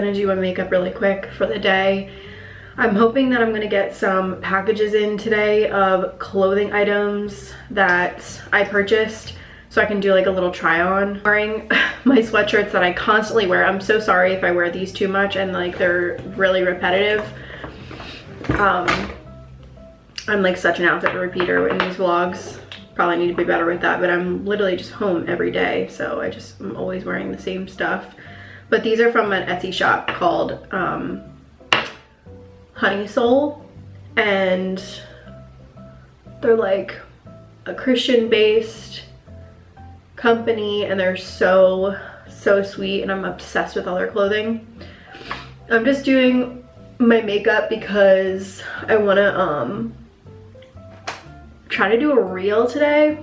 gonna do my makeup really quick for the day. I'm hoping that I'm gonna get some packages in today of clothing items that I purchased so I can do like a little try on. Wearing my sweatshirts that I constantly wear. I'm so sorry if I wear these too much and like they're really repetitive. I'm like such an outfit repeater in these vlogs. Probably need to be better with that, but I'm literally just home every day, so I'm always wearing the same stuff. But these are from an Etsy shop called Honey Soul, and they're like a Christian-based company, and they're so sweet, and I'm obsessed with all their clothing. I'm just doing my makeup because I want to try to do a reel today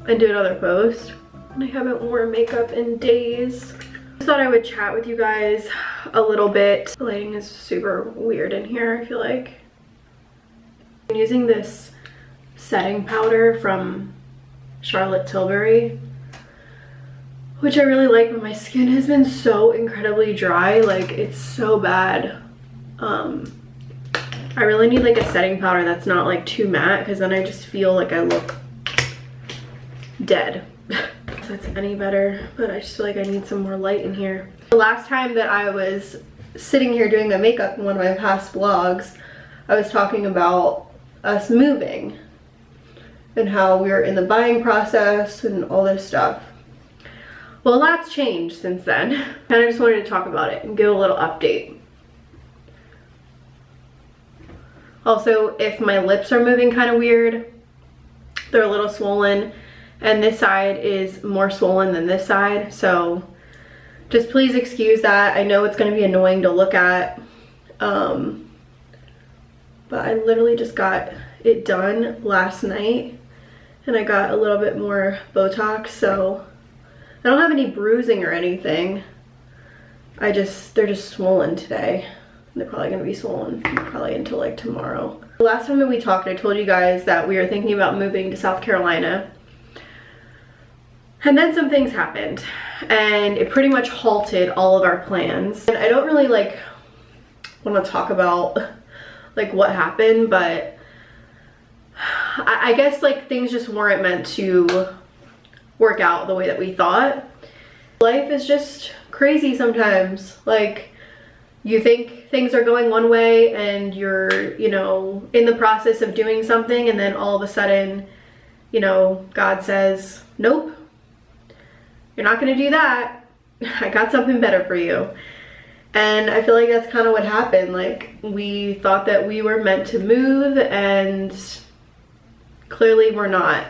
and do another post. I haven't worn makeup in days. I thought I would chat with you guys a little bit. The lighting is super weird in here, I feel like. I'm using this setting powder from Charlotte Tilbury, which I really like, but my skin has been so incredibly dry, like it's so bad. I really need like a setting powder that's not like too matte, because then I just feel like I look dead. If that's any better, but I just feel like I need some more light in here. The last time that I was sitting here doing my makeup in one of my past vlogs, I was talking about us moving and how we were in the buying process and all this stuff. Well, a lot's changed since then, and I just wanted to talk about it and give a little update. Also, if my lips are moving kind of weird, they're a little swollen, and this side is more swollen than this side, so just please excuse that. I know it's going to be annoying to look at, but I literally just got it done last night, and I got a little bit more Botox, so I don't have any bruising or anything. They're just swollen today. They're probably gonna be swollen probably until like tomorrow. The last time that we talked, I told you guys that we were thinking about moving to South Carolina. And then some things happened, and it pretty much halted all of our plans. And I don't really like want to talk about like what happened, but I guess like things just weren't meant to work out the way that we thought. Life is just crazy sometimes. Like, you think things are going one way and you're, you know, in the process of doing something, and then all of a sudden, you know, God says, nope, you're not gonna do that. I got something better for you. And I feel like that's kind of what happened. Like, we thought that we were meant to move, and clearly we're not.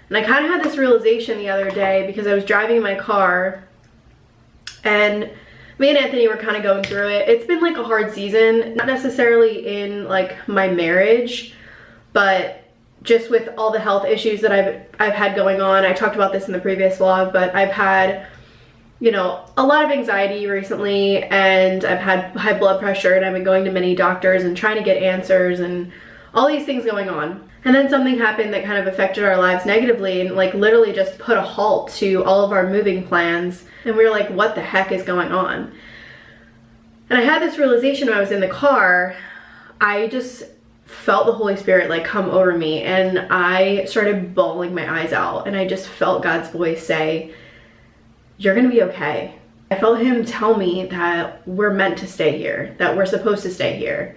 And I kind of had this realization the other day because I was driving in my car, and me and Anthony were kind of going through it. It's been like a hard season, not necessarily in like my marriage, but just with all the health issues that I've had going on. I talked about this in the previous vlog, but I've had, you know, a lot of anxiety recently, and I've had high blood pressure, and I've been going to many doctors and trying to get answers and all these things going on. And then something happened that kind of affected our lives negatively, and like literally just put a halt to all of our moving plans. And we were like, what the heck is going on? And I had this realization when I was in the car. I just felt the Holy Spirit like come over me, and I started bawling my eyes out, and I just felt God's voice say, you're gonna be okay. I felt him tell me that we're meant to stay here, that we're supposed to stay here.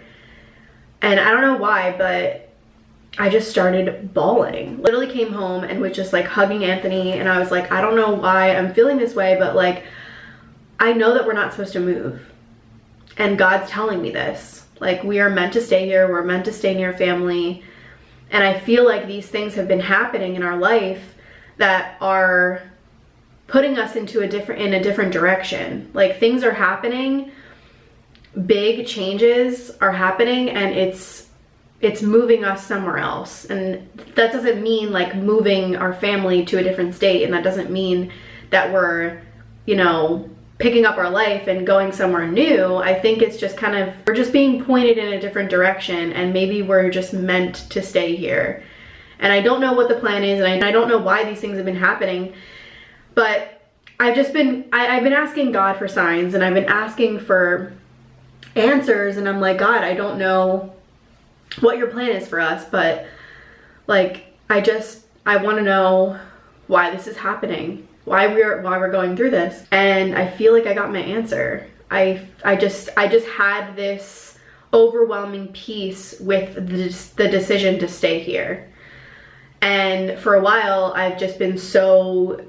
And I don't know why, but I just started bawling. Literally came home and was just like hugging Anthony, and I was like, I don't know why I'm feeling this way, but like, I know that we're not supposed to move. And God's telling me this. Like, we are meant to stay here, we're meant to stay near family. And I feel like these things have been happening in our life that are putting us into a different direction. Like, things are happening, big changes are happening, and it's moving us somewhere else. And that doesn't mean like moving our family to a different state, and that doesn't mean that we're, you know, picking up our life and going somewhere new. I think it's just kind of, we're just being pointed in a different direction, and maybe we're just meant to stay here. And I don't know what the plan is, and I don't know why these things have been happening, but I've been asking God for signs, and I've been asking for answers, and I'm like, God, I don't know what your plan is for us, but like, I want to know why this is happening, why we're going through this. And I feel like I got my answer. I just had this overwhelming peace with the decision to stay here. And for a while, I've just been so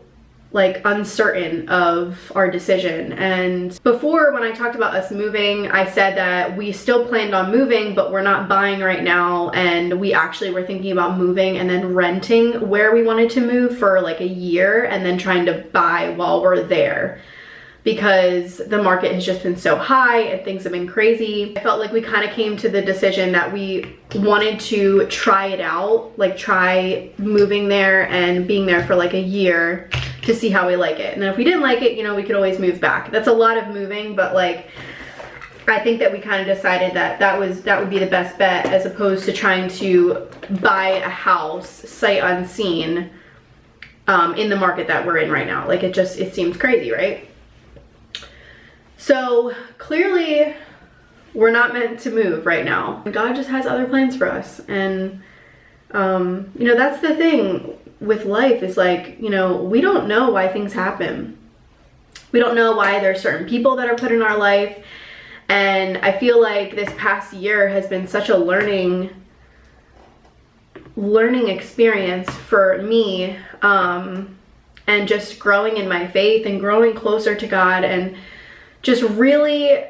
like uncertain of our decision. And before, when I talked about us moving, I said that we still planned on moving, but we're not buying right now. And we actually were thinking about moving and then renting where we wanted to move for like a year, and then trying to buy while we're there, because the market has just been so high and things have been crazy. I felt like we kind of came to the decision that we wanted to try it out, like try moving there and being there for like a year to see how we like it. And then if we didn't like it, you know, we could always move back. That's a lot of moving, but like, I think that we kind of decided that that would be the best bet, as opposed to trying to buy a house sight unseen in the market that we're in right now. Like, it seems crazy, right? So clearly we're not meant to move right now. God just has other plans for us. And you know, that's the thing with life, is like, you know, we don't know why things happen. We don't know why there's certain people that are put in our life. And I feel like this past year has been such a learning experience for me, and just growing in my faith and growing closer to God, and just really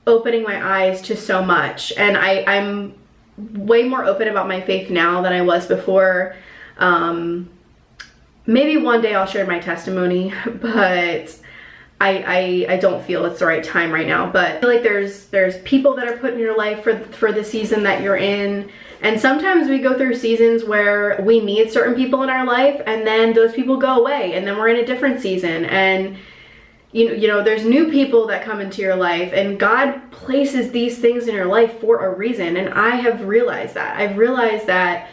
opening my eyes to so much. And I'm way more open about my faith now than I was before. Maybe one day I'll share my testimony, but I don't feel it's the right time right now. But I feel like there's people that are put in your life for the season that you're in. And sometimes we go through seasons where we need certain people in our life, and then those people go away, and then we're in a different season. And you know, there's new people that come into your life, and God places these things in your life for a reason. And I have realized that. I've realized that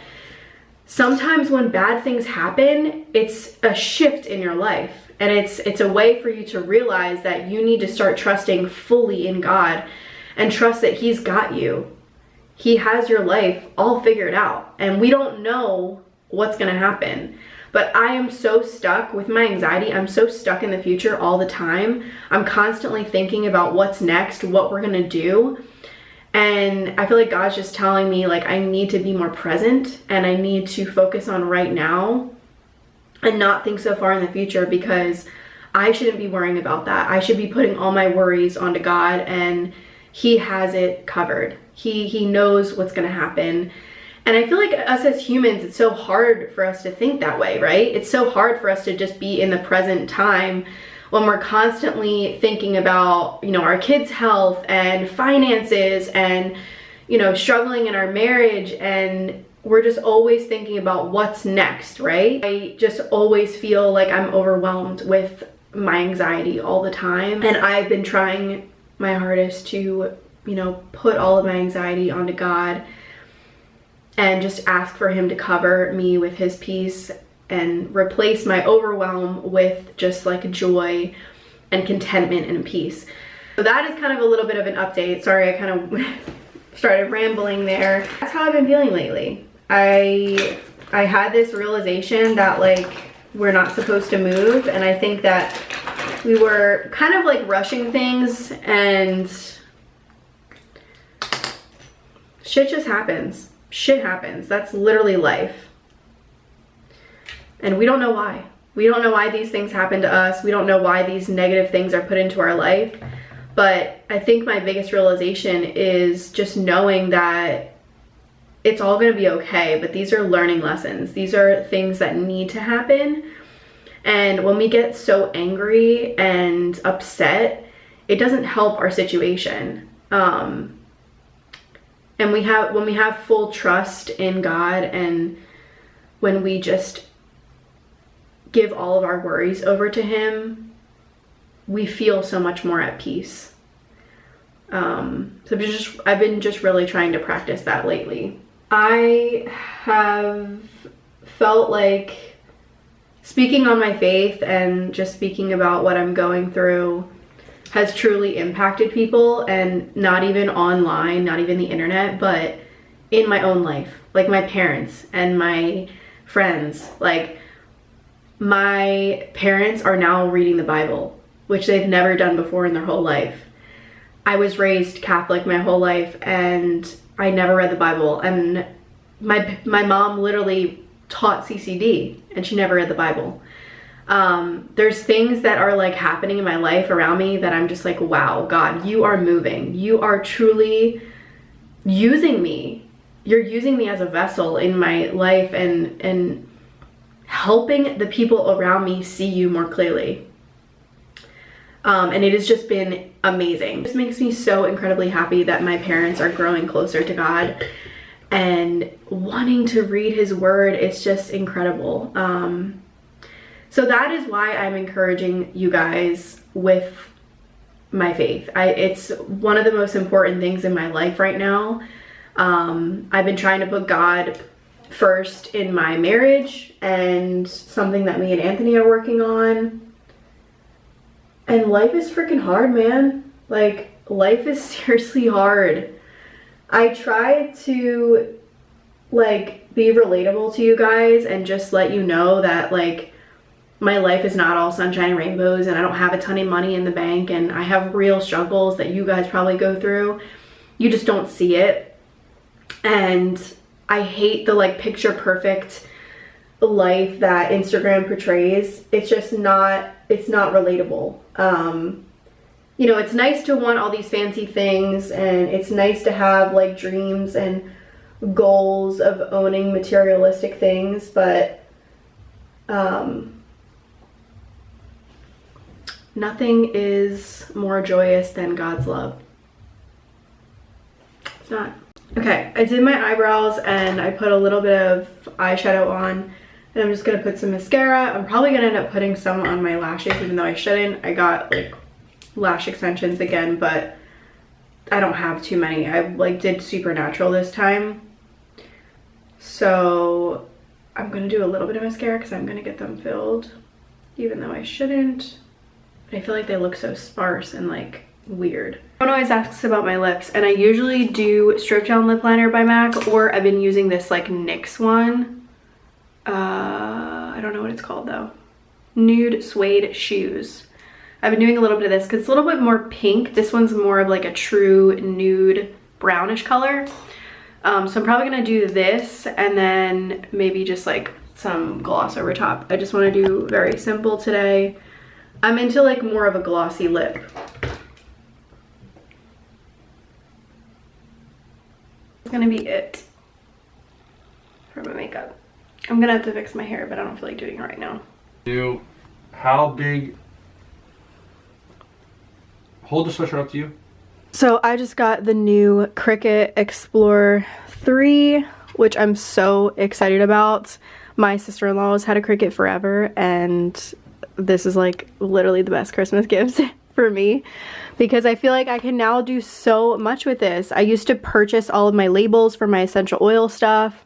sometimes when bad things happen, it's a shift in your life. And it's a way for you to realize that you need to start trusting fully in God, and trust that He's got you. He has your life all figured out, and we don't know what's gonna happen. But I am so stuck with my anxiety. I'm so stuck in the future all the time. I'm constantly thinking about what's next, what we're gonna do. And I feel like God's just telling me, like, I need to be more present, and I need to focus on right now and not think so far in the future, because I shouldn't be worrying about that. I should be putting all my worries onto God, and He has it covered. He knows what's gonna happen. And I feel like us as humans, it's so hard for us to think that way, right? It's so hard for us to just be in the present time when we're constantly thinking about, you know, our kids' health and finances, and, you know, struggling in our marriage, and we're just always thinking about what's next, right? I just always feel like I'm overwhelmed with my anxiety all the time. And I've been trying my hardest to, you know, put all of my anxiety onto God, and just ask for Him to cover me with His peace, and replace my overwhelm with just like joy and contentment and peace. So that is kind of a little bit of an update. Sorry, I kind of started rambling there. That's how I've been feeling lately. I had this realization that, like, we're not supposed to move, and I think that we were kind of like rushing things, and shit just happens. Shit happens. That's literally life. And we don't know why. We don't know why these things happen to us. We don't know why these negative things are put into our life. But I think my biggest realization is just knowing that it's all going to be okay. But these are learning lessons. These are things that need to happen. And when we get so angry and upset, it doesn't help our situation. And when we have full trust in God, and when we just give all of our worries over to Him, we feel so much more at peace. So I've been just really trying to practice that lately. I have felt like speaking on my faith and just speaking about what I'm going through has truly impacted people, and not even online, not even the internet, but in my own life. Like my parents and my friends. Like my parents are now reading the Bible, which they've never done before in their whole life. I was raised Catholic my whole life and I never read the Bible, and my mom literally taught CCD and she never read the Bible. There's things that are like happening in my life around me that I'm just like, wow, God, you are moving. You are truly using me. You're using me as a vessel in my life and helping the people around me see you more clearly. And it has just been amazing. It just makes me so incredibly happy that my parents are growing closer to God and wanting to read his word. It's just incredible. So that is why I'm encouraging you guys with my faith. It's one of the most important things in my life right now. I've been trying to put God first in my marriage, and something that me and Anthony are working on. And life is freaking hard, man. Like, life is seriously hard. I try to, like, be relatable to you guys and just let you know that, like, my life is not all sunshine and rainbows, and I don't have a ton of money in the bank, and I have real struggles that you guys probably go through. You just don't see it. And I hate the, like, picture perfect life that Instagram portrays. It's just not, it's not relatable. You know, it's nice to want all these fancy things, and it's nice to have like dreams and goals of owning materialistic things, but nothing is more joyous than God's love. It's not. Okay, I did my eyebrows and I put a little bit of eyeshadow on, and I'm just gonna put some mascara. I'm probably gonna end up putting some on my lashes, even though I shouldn't. I got like lash extensions again, but I don't have too many. I like did Supernatural this time, so I'm gonna do a little bit of mascara because I'm gonna get them filled, even though I shouldn't. But I feel like they look so sparse and like weird. Everyone always asks about my lips, and I usually do Strip Down Lip Liner by MAC, or I've been using this like NYX one. I don't know what it's called though. Nude Suede Shoes. I've been doing a little bit of this because it's a little bit more pink. This one's more of like a true nude brownish color. So I'm probably gonna do this and then maybe just like some gloss over top. I just want to do very simple today. I'm into like more of a glossy lip. It's gonna be it for my makeup. I'm gonna have to fix my hair, but I don't feel like doing it right now. How big? Hold the sweatshirt up to you. So I just got the new Cricut Explore 3, which I'm so excited about. My sister-in-law has had a Cricut forever, and this is like literally the best Christmas gift for me, because I feel like I can now do so much with this. I used to purchase all of my labels for my essential oil stuff.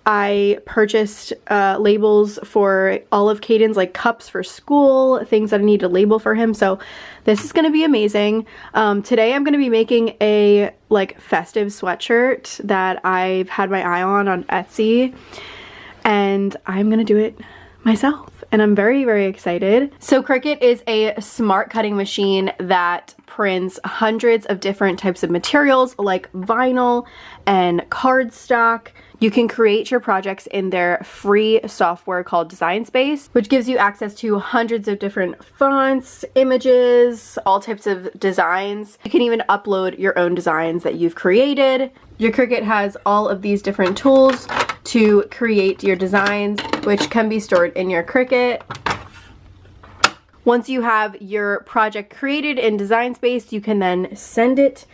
I purchased labels for all of Caden's like cups for school, things that I need to label for him. So this is going to be amazing. Today I'm going to be making a like festive sweatshirt that I've had my eye on Etsy, and I'm going to do it myself. And I'm very, very excited. So Cricut is a smart cutting machine that prints hundreds of different types of materials like vinyl and cardstock. You can create your projects in their free software called Design Space, which gives you access to hundreds of different fonts, images, all types of designs. You can even upload your own designs that you've created. Your Cricut has all of these different tools to create your designs, which can be stored in your Cricut. Once you have your project created in Design Space, you can then send it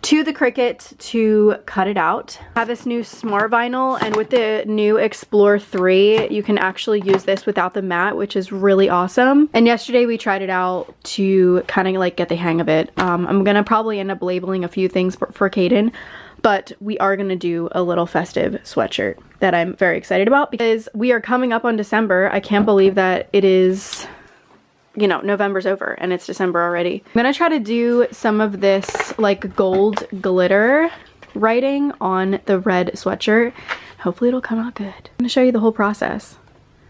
to the Cricut to cut it out. I have this new Smart Vinyl, and with the new Explore 3, you can actually use this without the mat, which is really awesome. And yesterday we tried it out to kind of like get the hang of it. I'm gonna probably end up labeling a few things for Caden, but we are gonna do a little festive sweatshirt that I'm very excited about because we are coming up on December. I can't believe that it is, you know, November's over and it's December already. I'm gonna try to do some of this like gold glitter writing on the red sweatshirt. Hopefully it'll come out good. I'm gonna show you the whole process.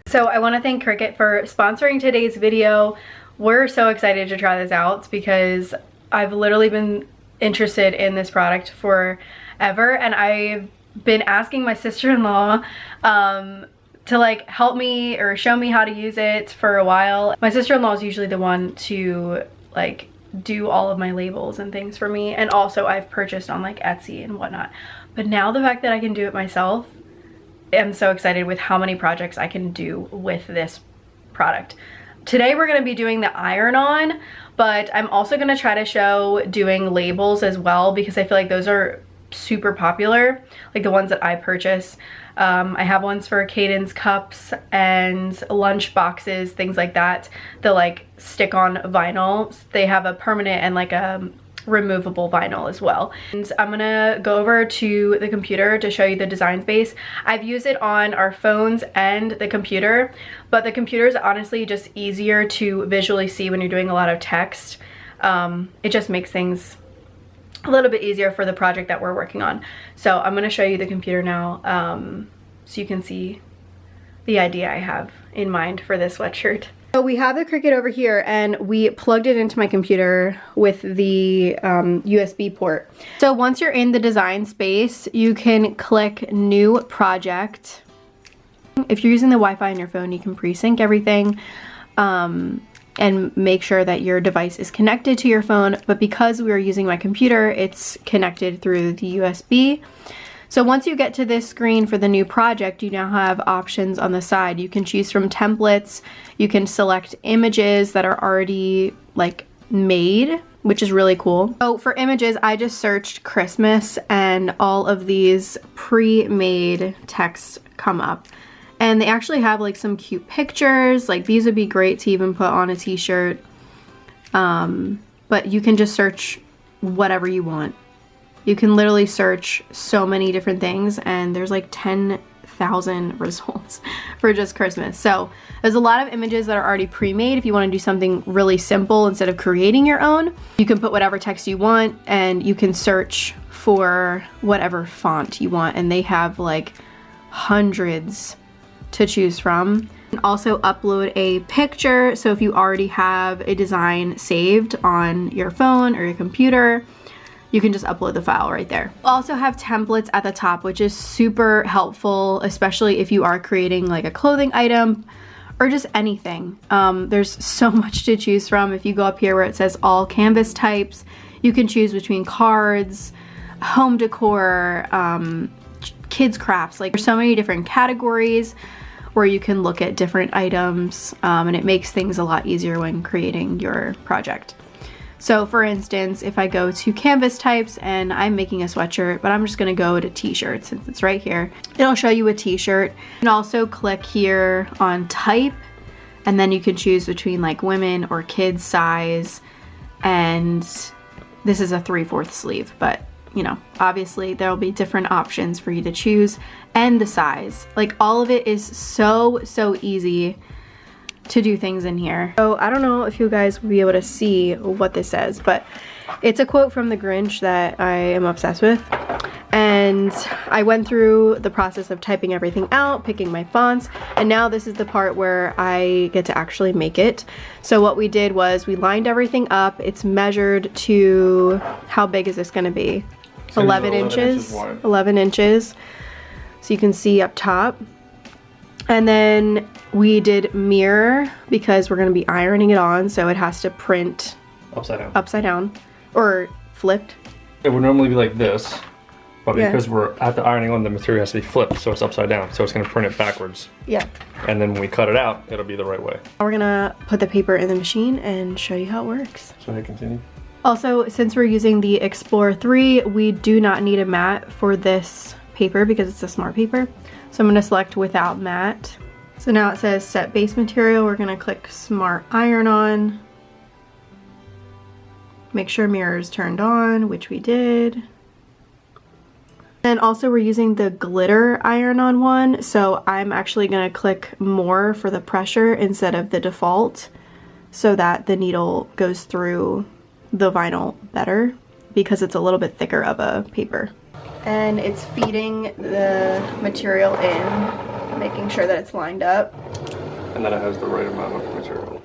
So I want to thank Cricut for sponsoring today's video. We're so excited to try this out because I've literally been interested in this product forever, and I've been asking my sister-in-law to like help me or show me how to use it for a while. My sister-in-law is usually the one to like do all of my labels and things for me, and also I've purchased on like Etsy and whatnot. But now the fact that I can do it myself, I'm so excited with how many projects I can do with this product. Today we're going to be doing the iron-on, but I'm also going to try to show doing labels as well because I feel like those are super popular, like the ones that I purchase. I have ones for Caden's cups and lunch boxes, things like that. They'll like stick on vinyl. They have a permanent and like a removable vinyl as well. And I'm gonna go over to the computer to show you the design space. I've used it on our phones and the computer, but the computer is honestly just easier to visually see when you're doing a lot of text. It just makes things a little bit easier for the project that we're working on. So I'm gonna show you the computer now so you can see the idea I have in mind for this sweatshirt. So we have the Cricut over here and we plugged it into my computer with the USB port. So once you're in the design space, you can click new project. If you're using the Wi-Fi on your phone, you can pre-sync everything and make sure that your device is connected to your phone. But because we are using my computer, it's connected through the USB. So once you get to this screen for the new project, you now have options on the side. You can choose from templates, you can select images that are already like made, which is really cool. So for images, I just searched Christmas and all of these pre-made texts come up. And they actually have like some cute pictures, like these would be great to even put on a t-shirt. But you can just search whatever you want. You can literally search so many different things and there's like 10,000 results for just Christmas. So there's a lot of images that are already pre-made. If you want to do something really simple instead of creating your own, you can put whatever text you want and you can search for whatever font you want, and they have like hundreds to choose from. You can also upload a picture. So if you already have a design saved on your phone or your computer, you can just upload the file right there. We also have templates at the top, which is super helpful, especially if you are creating like a clothing item or just anything. There's so much to choose from. If you go up here where it says all canvas types, you can choose between cards, home decor, kids crafts. Like there's so many different categories where you can look at different items, and it makes things a lot easier when creating your project. So for instance, if I go to canvas types and I'm making a sweatshirt, but I'm just gonna go to t-shirt since it's right here, it'll show you a t-shirt. You can also click here on type, and then you can choose between like women or kids size, and this is a 3/4 sleeve, but you know, obviously there'll be different options for you to choose, and the size. Like all of it is so easy to do things in here. So I don't know if you guys will be able to see what this says, but it's a quote from The Grinch that I am obsessed with. And I went through the process of typing everything out, picking my fonts, and now this is the part where I get to actually make it. So what we did was we lined everything up. It's measured to, how big is this gonna be? 11 inches, 11 inches. So you can see up top. And then we did mirror because we're gonna be ironing it on, so it has to print upside down or flipped. It would normally be like this, but because we're at the ironing on, the material has to be flipped, so it's upside down. So it's gonna print it backwards. Yeah. And then when we cut it out, it'll be the right way. We're gonna put the paper in the machine and show you how it works. So I continue. Also, since we're using the Explore 3, we do not need a mat for this paper because it's a smart paper. So I'm gonna select without mat. So now it says set base material. We're gonna click smart iron on. Make sure mirror is turned on, which we did. And also we're using the glitter iron-on one, so I'm actually gonna click more for the pressure instead of the default so that the needle goes through the vinyl better because it's a little bit thicker of a paper. And it's feeding the material in, making sure that it's lined up. And then it has the right amount of material.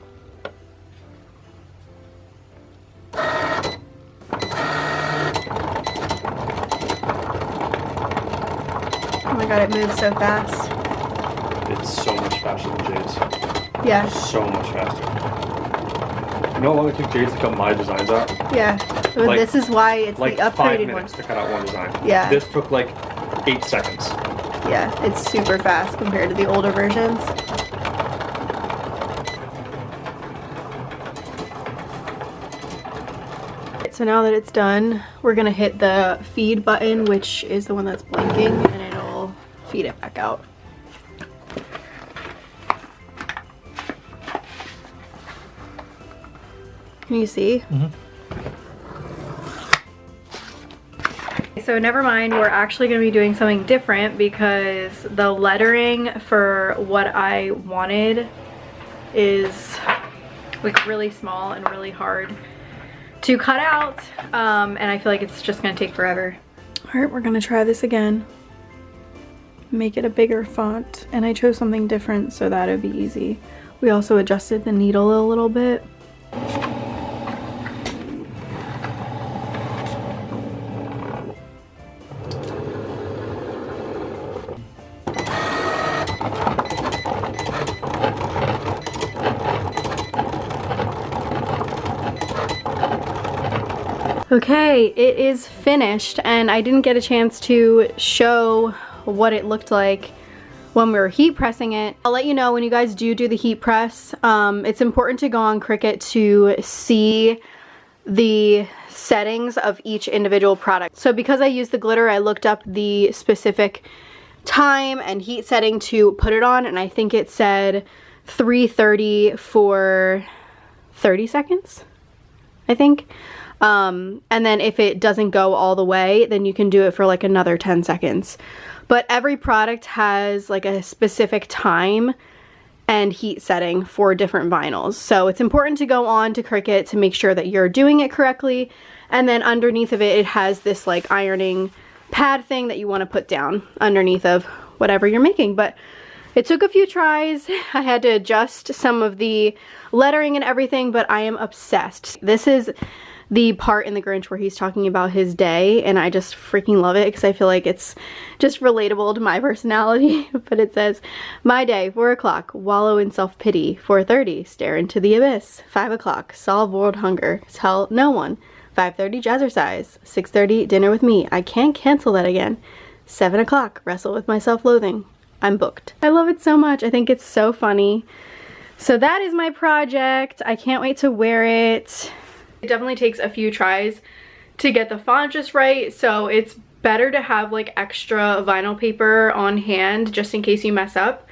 Oh my god, it moves so fast. It's so much faster than Jade's. Yeah. So much faster. You know how long it took Jade to cut my designs out? Yeah. But Like- this is why it's Like the 5 upgraded one. minutes to cut out one design. Yeah. This took like 8 seconds. Yeah, it's super fast compared to the older versions. So now that it's done, we're gonna hit the feed button, which is the one that's blinking, and it'll feed it back out. Can you see? So never mind, we're actually going to be doing something different because the lettering for what I wanted is like really small and really hard to cut out, and I feel like it's just going to take forever. Alright, we're going to try this again. Make it a bigger font, and I chose something different so that it'd be easy. We also adjusted the needle a little bit. Okay, it is finished, and I didn't get a chance to show what it looked like when we were heat pressing it. I'll let you know when you guys do the heat press. It's important to go on Cricut to see the settings of each individual product. So because I used the glitter, I looked up the specific time and heat setting to put it on, and I think it said 330 for 30 seconds, I think. And then if it doesn't go all the way, then you can do it for like another 10 seconds. But every product has like a specific time and heat setting for different vinyls. So it's important to go on to Cricut to make sure that you're doing it correctly. And then underneath of it, it has this like ironing pad thing that you want to put down underneath of whatever you're making. But it took a few tries. I had to adjust some of the lettering and everything, but I am obsessed. This is the part in The Grinch where he's talking about his day, and I just freaking love it because I feel like it's just relatable to my personality. But it says, my day, 4 o'clock, wallow in self-pity. 4:30, stare into the abyss. 5 o'clock, solve world hunger, tell no one. 5:30, jazzercise. 6:30, dinner with me. I can't cancel that again. 7 o'clock, wrestle with my self-loathing. I'm booked. I love it so much. I think it's so funny. So that is my project. I can't wait to wear it. It definitely takes a few tries to get the font just right, so it's better to have like extra vinyl paper on hand just in case you mess up.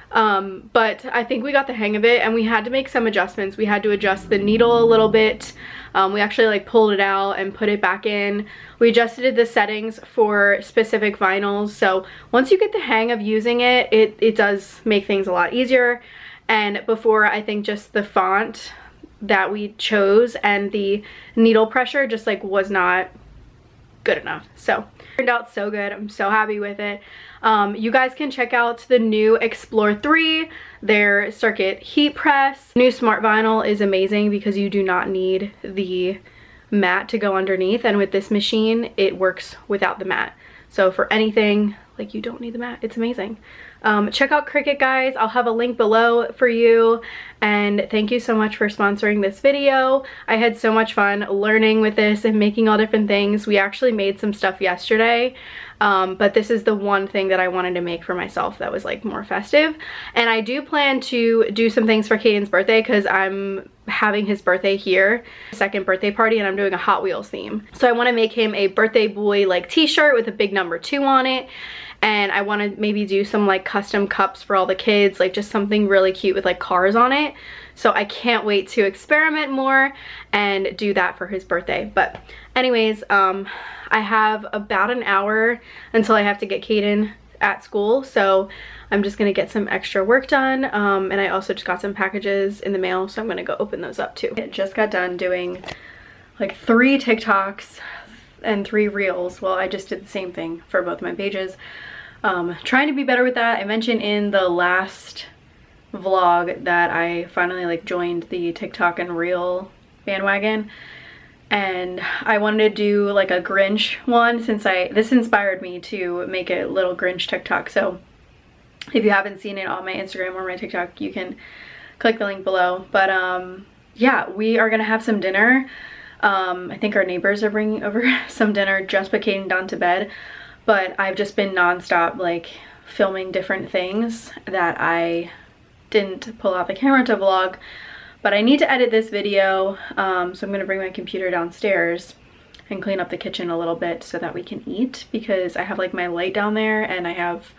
But I think we got the hang of it, and we had to make some adjustments. We had to adjust the needle a little bit. We actually like pulled it out and put it back in. We adjusted the settings for specific vinyls, so once you get the hang of using it, it does make things a lot easier. And before, I think just the font that we chose and the needle pressure just like was not good enough. So it turned out so good. I'm so happy with it. You guys can check out the new Explore 3, their circuit heat press. New smart vinyl is amazing because you do not need the mat to go underneath, and with this machine it works without the mat. So for anything, like, you don't need the mat. It's amazing. Check out Cricut, guys. I'll have a link below for you, and thank you so much for sponsoring this video. I had so much fun learning with this and making all different things. We actually made some stuff yesterday, but this is the one thing that I wanted to make for myself that was like more festive. And I do plan to do some things for Caden's birthday because I'm having his birthday here, second birthday party, and I'm doing a Hot Wheels theme. So I want to make him a birthday boy like t-shirt with a big number 2 on it. And I want to maybe do some like custom cups for all the kids, like just something really cute with like cars on it. So I can't wait to experiment more and do that for his birthday. But anyways, I have about an hour until I have to get Caden at school, so I'm just gonna get some extra work done. And I also just got some packages in the mail, so I'm gonna go open those up too. I just got done doing like 3 TikToks and 3 reels. Well, I just did the same thing for both my pages. Trying to be better with that. I mentioned in the last vlog that I finally like joined the TikTok and reel bandwagon, and I wanted to do like a Grinch one since this inspired me to make a little Grinch TikTok. So if you haven't seen it on my Instagram or my TikTok, you can click the link below. But yeah, we are gonna have some dinner. I think our neighbors are bringing over some dinner. Just put Caden down to bed, but I've just been nonstop like filming different things that I didn't pull out the camera to vlog. But I need to edit this video, so I'm gonna bring my computer downstairs and clean up the kitchen a little bit so that we can eat, because I have like my light down there and I have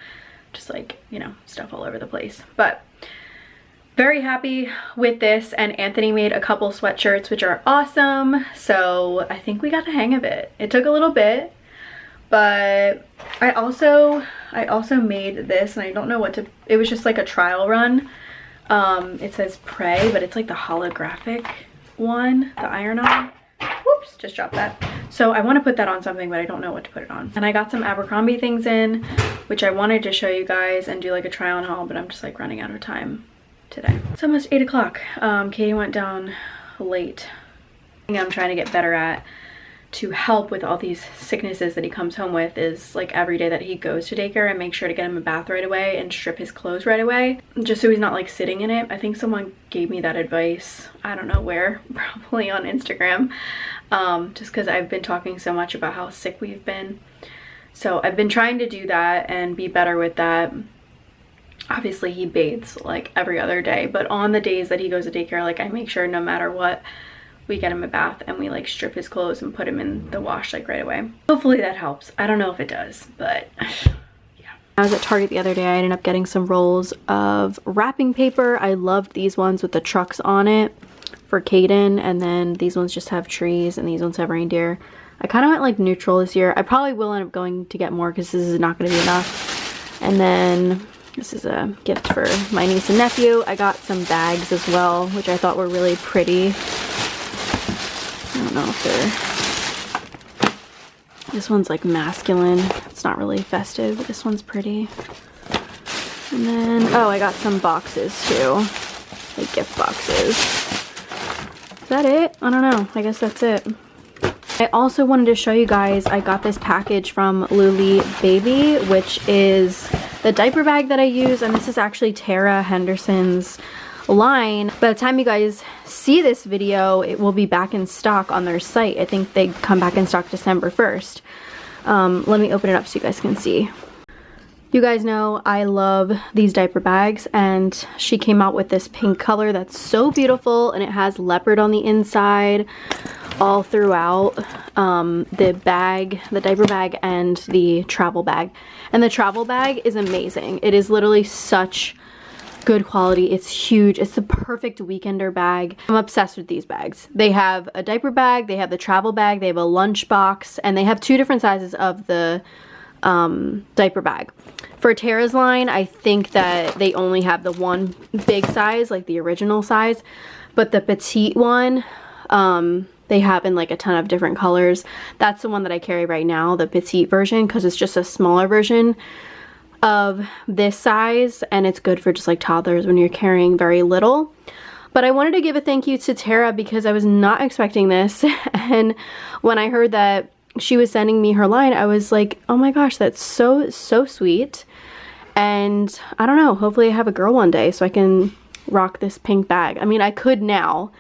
just like, you know, stuff all over the place. But very happy with this, and Anthony made a couple sweatshirts which are awesome, so I think we got the hang of it. It took a little bit, but I also made this, and I don't know what to, it was just like a trial run. It says Pray, but it's like the holographic one, the iron-on. Whoops, just dropped that. So I want to put that on something, but I don't know what to put it on. And I got some Abercrombie things in, which I wanted to show you guys and do like a try on haul, but I'm just like running out of time today. It's almost 8 o'clock. Katie went down late. I'm trying to get better at to help with all these sicknesses that he comes home with is like every day that he goes to daycare, and make sure to get him a bath right away and strip his clothes right away, just so he's not like sitting in it. I think someone gave me that advice, I don't know where, probably on Instagram, just because I've been talking so much about how sick we've been. So I've been trying to do that and be better with that. Obviously he bathes like every other day, but on the days that he goes to daycare, like I make sure no matter what, we get him a bath and we like strip his clothes and put him in the wash like right away. Hopefully that helps. I don't know if it does, but yeah. I was at Target the other day. I ended up getting some rolls of wrapping paper. I loved these ones with the trucks on it for Caden, and then these ones just have trees and these ones have reindeer. I kind of went like neutral this year. I probably will end up going to get more because this is not going to be enough. And then this is a gift for my niece and nephew. I got some bags as well, which I thought were really pretty. I don't know if they're, this one's like masculine, it's not really festive, but this one's pretty. And then, oh, I got some boxes too, like gift boxes. Is that it? I don't know, I guess that's it. I also wanted to show you guys, I got this package from LULI BEBE, which is the diaper bag that I use, and this is actually Tara Henderson's line. By the time you guys see this video, it will be back in stock on their site. I think they come back in stock December 1st. Let me open it up so you guys can see. You guys know I love these diaper bags, and she came out with this pink color that's so beautiful, and it has leopard on the inside all throughout the bag, the diaper bag, and the travel bag. And the travel bag is amazing. It is literally such good quality. It's huge. It's the perfect weekender bag. I'm obsessed with these bags. They have a diaper bag, they have the travel bag, they have a lunch box, and they have 2 different sizes of the diaper bag. For Tara's line, I think that they only have the one big size, like the original size, but the petite one, they have in like a ton of different colors. That's the one that I carry right now, the petite version, because it's just a smaller version of this size, and it's good for just like toddlers when you're carrying very little. But I wanted to give a thank you to Tara because I was not expecting this, and when I heard that she was sending me her line, I was like, oh my gosh, that's so sweet. And I don't know, hopefully I have a girl one day so I can rock this pink bag. I mean, I could now,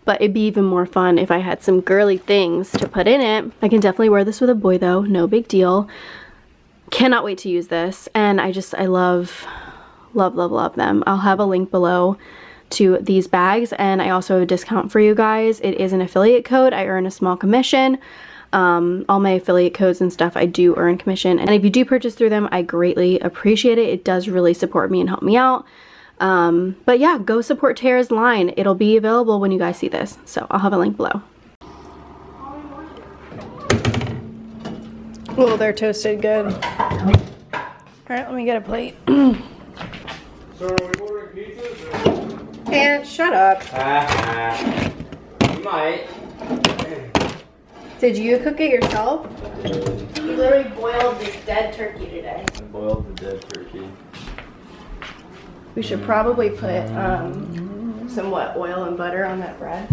but it'd be even more fun if I had some girly things to put in it. I can definitely wear this with a boy though, no big deal. Cannot wait to use this, and I love them. I'll have a link below to these bags, and I also have a discount for you guys. It is an affiliate code. I earn a small commission. All my affiliate codes and stuff, I do earn commission, and if you do purchase through them, I greatly appreciate it. It does really support me and help me out. But yeah, go support Tara's line. It'll be available when you guys see this. So I'll have a link below. Oh, they're toasted good. All right, let me get a plate. So are we ordering pizzas? And shut up. You might. Did you cook it yourself? You literally boiled this dead turkey today. I boiled the dead turkey. We should probably put some oil and butter on that bread.